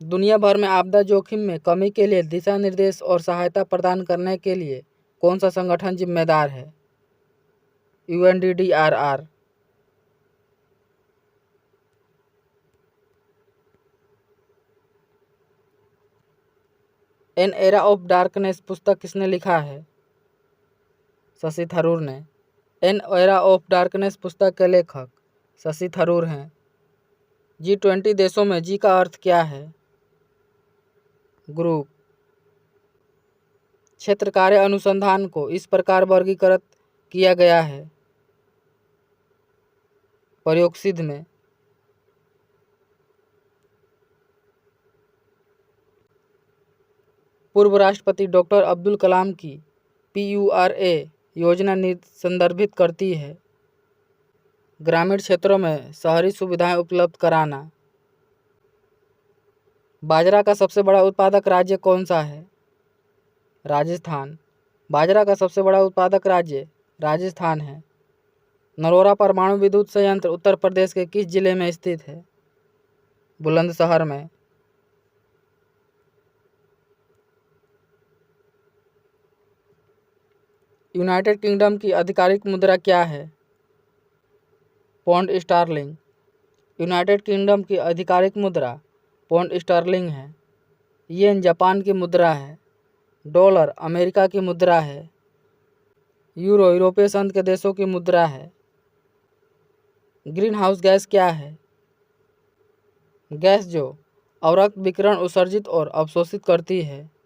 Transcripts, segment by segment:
दुनिया भर में आपदा जोखिम में कमी के लिए दिशा निर्देश और सहायता प्रदान करने के लिए कौन सा संगठन जिम्मेदार है? UNDDRR। An era of darkness पुस्तक किसने लिखा है? शशि थरूर ने। एन एरा ऑफ डार्कनेस पुस्तक के लेखक शशि थरूर हैं। G20 देशों में जी का अर्थ क्या है? ग्रुप। क्षेत्र कार्य अनुसंधान को इस प्रकार वर्गीकृत किया गया है। प्रयोग सिद्ध में। पूर्व राष्ट्रपति डॉक्टर अब्दुल कलाम की PURA योजना संदर्भित करती है ग्रामीण क्षेत्रों में शहरी सुविधाएं उपलब्ध कराना। बाजरा का सबसे बड़ा उत्पादक राज्य कौन सा है? राजस्थान। बाजरा का सबसे बड़ा उत्पादक राज्य राजस्थान है। नरोरा परमाणु विद्युत संयंत्र उत्तर प्रदेश के किस जिले में स्थित है? बुलंदशहर में। यूनाइटेड किंगडम की आधिकारिक मुद्रा क्या है? Pond Stirling. यूनाइटेड किंगडम की आधिकारिक मुद्रा पौंड स्टर्लिंग है। येन जापान की मुद्रा है। डॉलर अमेरिका की मुद्रा है। यूरो यूरोपीय संघ के देशों की मुद्रा है। ग्रीन हाउस गैस क्या है? गैस जो अवरक्त विकिरण उत्सर्जित और अवशोषित करती है।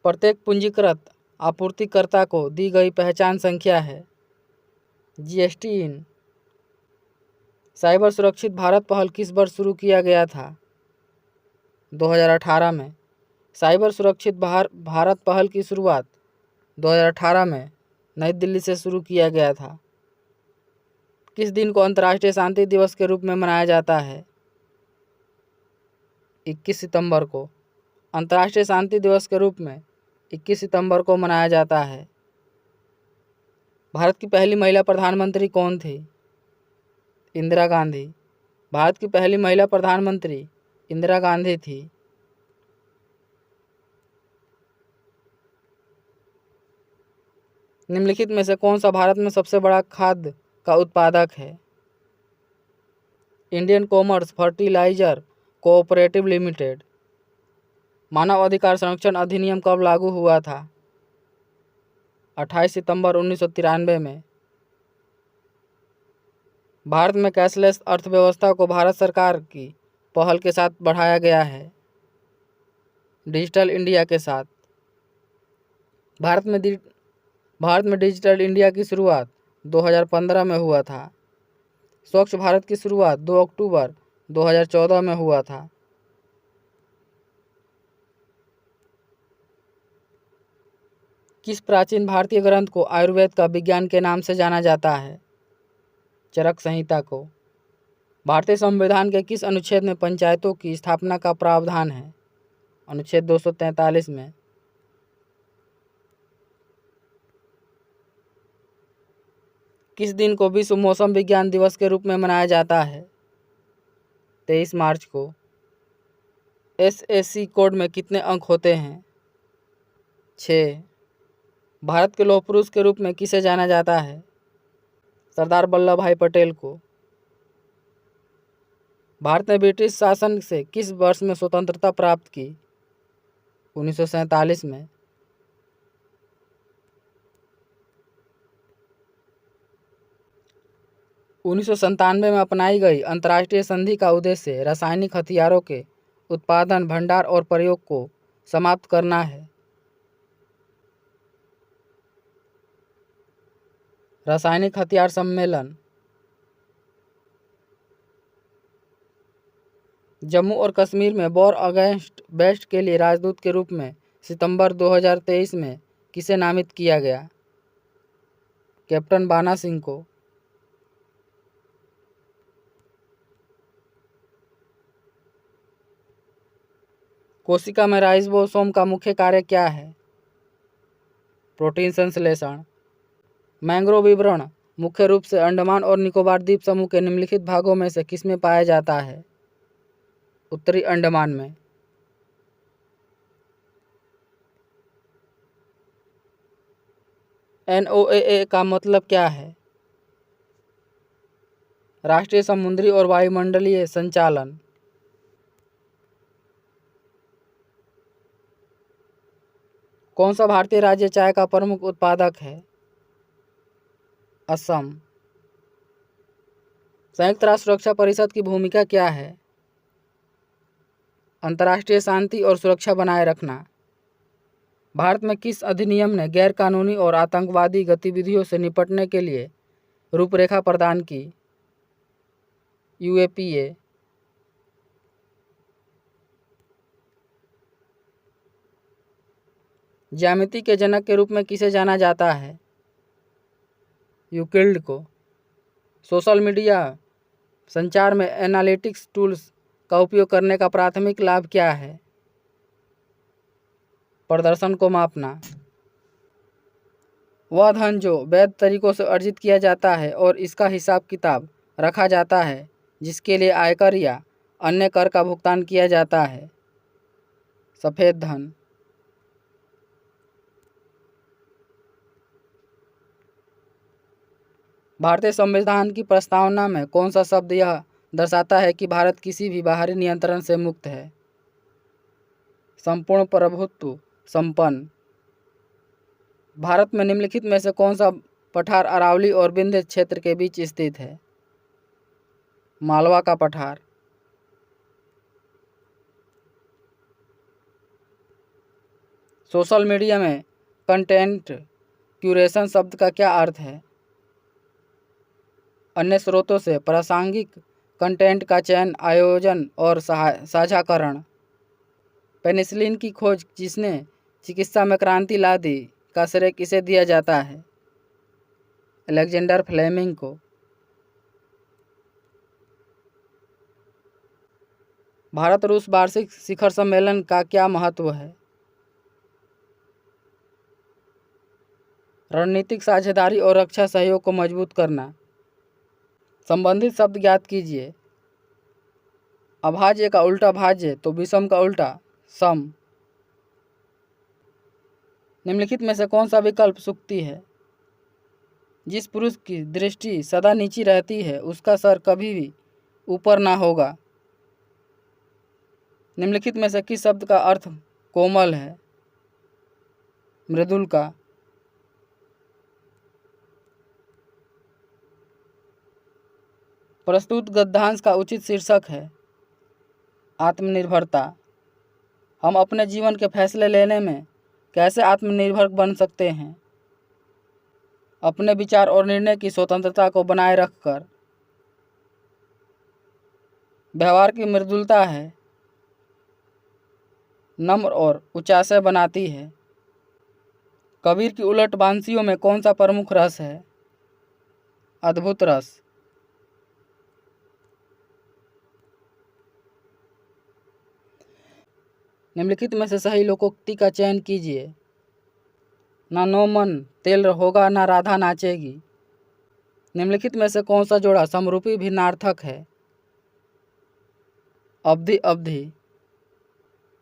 प्रत्येक पूंजीकृत आपूर्तिकर्ता को दी गई पहचान संख्या है। GST इन। साइबर सुरक्षित भारत पहल किस वर्ष शुरू किया गया था? 2018 में। साइबर सुरक्षित भारत पहल की शुरुआत 2018 में नई दिल्ली से शुरू किया गया था। किस दिन को अंतर्राष्ट्रीय शांति दिवस के रूप में मनाया जाता है? 21 सितंबर को। अंतर्राष्ट्रीय शांति दिवस के रूप में 21 सितंबर को मनाया जाता है। भारत की पहली महिला प्रधानमंत्री कौन थी? इंदिरा गांधी। भारत की पहली महिला प्रधानमंत्री इंदिरा गांधी थी। निम्नलिखित में से कौन सा भारत में सबसे बड़ा खाद्य का उत्पादक है? Indian commerce fertiliser cooperative limited. मानव अधिकार संरक्षण अधिनियम कब लागू हुआ था? 28 सितंबर 1993 में। भारत में कैशलेस अर्थव्यवस्था को भारत सरकार की पहल के साथ बढ़ाया गया है। डिजिटल इंडिया के साथ। भारत में डिजिटल इंडिया की शुरुआत 2015 में हुआ था। स्वच्छ भारत की शुरुआत 2 अक्टूबर 2014 में हुआ था। किस प्राचीन भारतीय ग्रंथ को आयुर्वेद का विज्ञान के नाम से जाना जाता है? चरक संहिता को। भारतीय संविधान के किस अनुच्छेद में पंचायतों की स्थापना का प्रावधान है? अनुच्छेद 243 में। किस दिन को विश्व मौसम विज्ञान दिवस के रूप में मनाया जाता है? 23 मार्च को। SAC कोड में कितने अंक होते हैं? 6। भारत के लौह पुरुष के रूप में किसे जाना जाता है? सरदार वल्लभ भाई पटेल को। भारत ने ब्रिटिश शासन से किस वर्ष में स्वतंत्रता प्राप्त की? 1947 में। उन्नीस में अपनाई गई अंतर्राष्ट्रीय संधि का उद्देश्य रासायनिक हथियारों के उत्पादन, भंडार और प्रयोग को समाप्त करना है। रासायनिक हथियार सम्मेलन। जम्मू और कश्मीर में वॉर अगेंस्ट वेस्ट के लिए राजदूत के रूप में सितंबर 2023 में किसे नामित किया गया? कैप्टन बाना सिंह को। कोशिका में राइबोसोम का मुख्य कार्य क्या है? प्रोटीन संश्लेषण। मैंग्रोव विवरण मुख्य रूप से अंडमान और निकोबार द्वीप समूह के निम्नलिखित भागों में से किसमें पाया जाता है? उत्तरी अंडमान में। NOAA का मतलब क्या है? राष्ट्रीय समुद्री और वायुमंडलीय संचालन। कौन सा भारतीय राज्य चाय का प्रमुख उत्पादक है? असम। संयुक्त राष्ट्र सुरक्षा परिषद की भूमिका क्या है? अंतर्राष्ट्रीय शांति और सुरक्षा बनाए रखना। भारत में किस अधिनियम ने गैरकानूनी और आतंकवादी गतिविधियों से निपटने के लिए रूपरेखा प्रदान की? UAPA। ज्यामिति के जनक के रूप में किसे जाना जाता है? यूक्लिड को। सोशल मीडिया संचार में एनालिटिक्स टूल्स का उपयोग करने का प्राथमिक लाभ क्या है? प्रदर्शन को मापना। वह धन जो वैध तरीकों से अर्जित किया जाता है और इसका हिसाब किताब रखा जाता है, जिसके लिए आयकर या अन्य कर का भुगतान किया जाता है। सफेद धन। भारतीय संविधान की प्रस्तावना में कौन सा शब्द यह दर्शाता है कि भारत किसी भी बाहरी नियंत्रण से मुक्त है? संपूर्ण प्रभुत्व संपन्न। भारत में निम्नलिखित में से कौन सा पठार अरावली और विंध्य क्षेत्र के बीच स्थित है? मालवा का पठार। सोशल मीडिया में कंटेंट क्यूरेशन शब्द का क्या अर्थ है? अन्य स्रोतों से प्रासंगिक कंटेंट का चयन, आयोजन और साझाकरण। पेनिसिलिन की खोज जिसने चिकित्सा में क्रांति ला दी का श्रेय किसे दिया जाता है? अलेक्जेंडर फ्लेमिंग को। भारत रूस वार्षिक शिखर सम्मेलन का क्या महत्व है? रणनीतिक साझेदारी और रक्षा सहयोग को मजबूत करना। संबंधित शब्द ज्ञात कीजिए। अभाज्य का उल्टा भाज्य तो विषम का उल्टा सम। निम्नलिखित में से कौन सा विकल्प सूक्ति है? जिस पुरुष की दृष्टि सदा नीची रहती है उसका सर कभी भी ऊपर ना होगा। निम्नलिखित में से किस शब्द का अर्थ कोमल है? मृदुल का। प्रस्तुत गद्यांश का उचित शीर्षक है आत्मनिर्भरता। हम अपने जीवन के फैसले लेने में कैसे आत्मनिर्भर बन सकते हैं? अपने विचार और निर्णय की स्वतंत्रता को बनाए रखकर। व्यवहार की मृदुलता है, नम्र और उचासे बनाती है। कबीर की उलट बांसियों में कौन सा प्रमुख रस है? अद्भुत रस। निम्नलिखित में से सही लोकोक्ति का चयन कीजिए। ना नो मन तेल होगा ना राधा नाचेगी। निम्नलिखित में से कौन सा जोड़ा समरूपी भिन्नार्थक है? अवधि अवधि।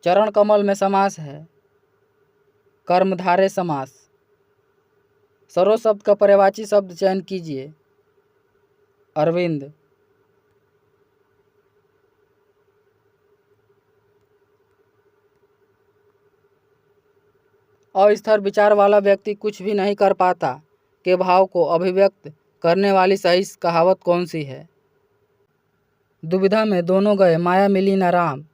चरण कमल में समास है कर्मधारय समास। सरो शब्द का पर्यायवाची शब्द चयन कीजिए। अरविंद। अस्थिर विचार वाला व्यक्ति कुछ भी नहीं कर पाता के भाव को अभिव्यक्त करने वाली सही कहावत कौन सी है? दुविधा में दोनों गए माया मिली न राम।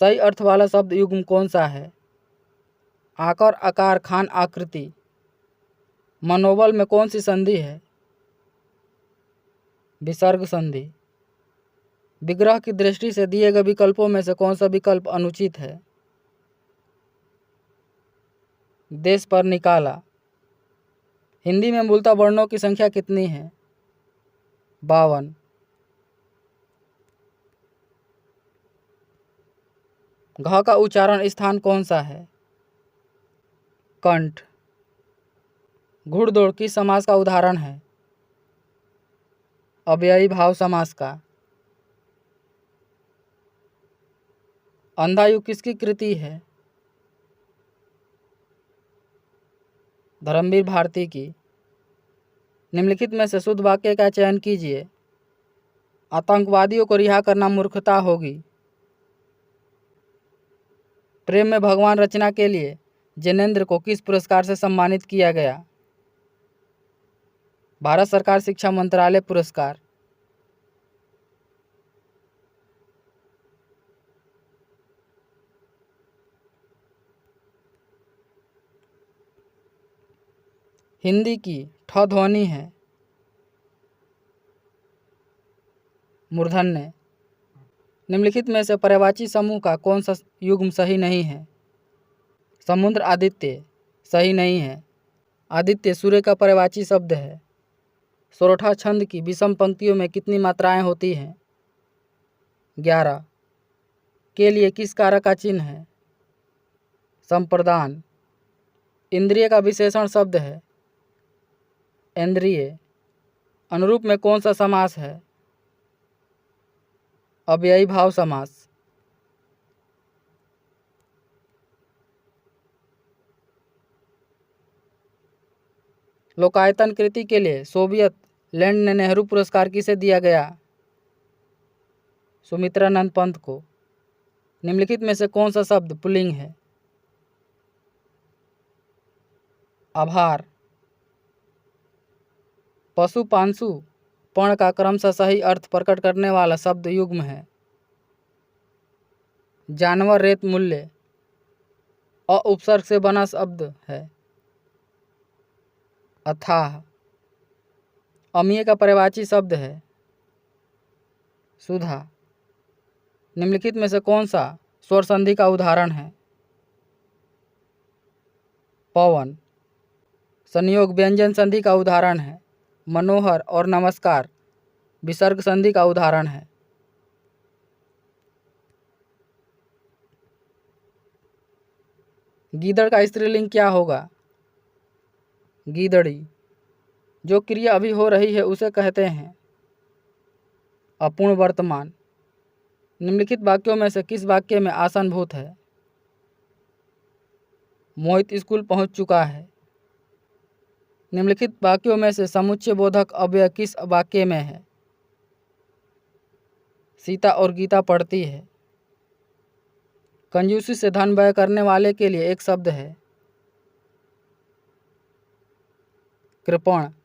सही अर्थ वाला शब्द युग्म कौन सा है? आकर, आकार, खान, आकृति। मनोबल में कौन सी संधि है? विसर्ग संधि। विग्रह की दृष्टि से दिए गए विकल्पों में से कौन सा विकल्प अनुचित है? देश पर निकाला। हिंदी में मूलतः वर्णों की संख्या कितनी है? 52। घ का उच्चारण स्थान कौन सा है? कंठ। घुड़दौड़ किस समास का उदाहरण है? अव्ययी भाव समास का। अंधायु किसकी कृति है? धर्मवीर भारती की। निम्नलिखित में से शुद्ध वाक्य का चयन कीजिए। आतंकवादियों को रिहा करना मूर्खता होगी। प्रेम में भगवान रचना के लिए जैनेंद्र को किस पुरस्कार से सम्मानित किया गया? भारत सरकार शिक्षा मंत्रालय पुरस्कार। हिंदी की ठ ध्वनि है मूर्धन्य। निम्नलिखित में से पर्यायवाची समूह का कौन सा युग्म सही नहीं है? समुद्र आदित्य सही नहीं है। आदित्य सूर्य का पर्यायवाची शब्द है। सोरठा छंद की विषम पंक्तियों में कितनी मात्राएं होती हैं? 11। के लिए किस कारक का चिन्ह है? संप्रदान। इंद्रिय का विशेषण शब्द है इंद्रिय। अनुरूप में कौन सा समास है? अव्ययी भाव समास। लोकायतन कृति के लिए सोवियत लैंड ने नेहरू पुरस्कार किसे दिया गया? सुमित्रानंद पंत को। निम्नलिखित में से कौन सा शब्द पुल्लिंग है? आभार। पशु पांशु पण का क्रमशः सही अर्थ प्रकट करने वाला शब्द युग्म है। जानवर रेत मूल्य अ उपसर्ग से बना शब्द है। अथाह। अमीय का पर्यायवाची शब्द है सुधा। निम्नलिखित में से कौन सा स्वर संधि का उदाहरण है? पवन। संयोग व्यंजन संधि का उदाहरण है मनोहर और नमस्कार विसर्ग संधि का उदाहरण है। गीदड़ का स्त्रीलिंग क्या होगा? गीदड़ी। जो क्रिया अभी हो रही है उसे कहते हैं अपूर्ण वर्तमान। निम्नलिखित वाक्यों में से किस वाक्य में आसनभूत है? मोहित स्कूल पहुंच चुका है। निम्नलिखित वाक्यों में से समुच्चय बोधक अव्यय किस वाक्य में है? सीता और गीता पढ़ती है। कंजूसी से धन व्यय करने वाले के लिए एक शब्द है कृपण।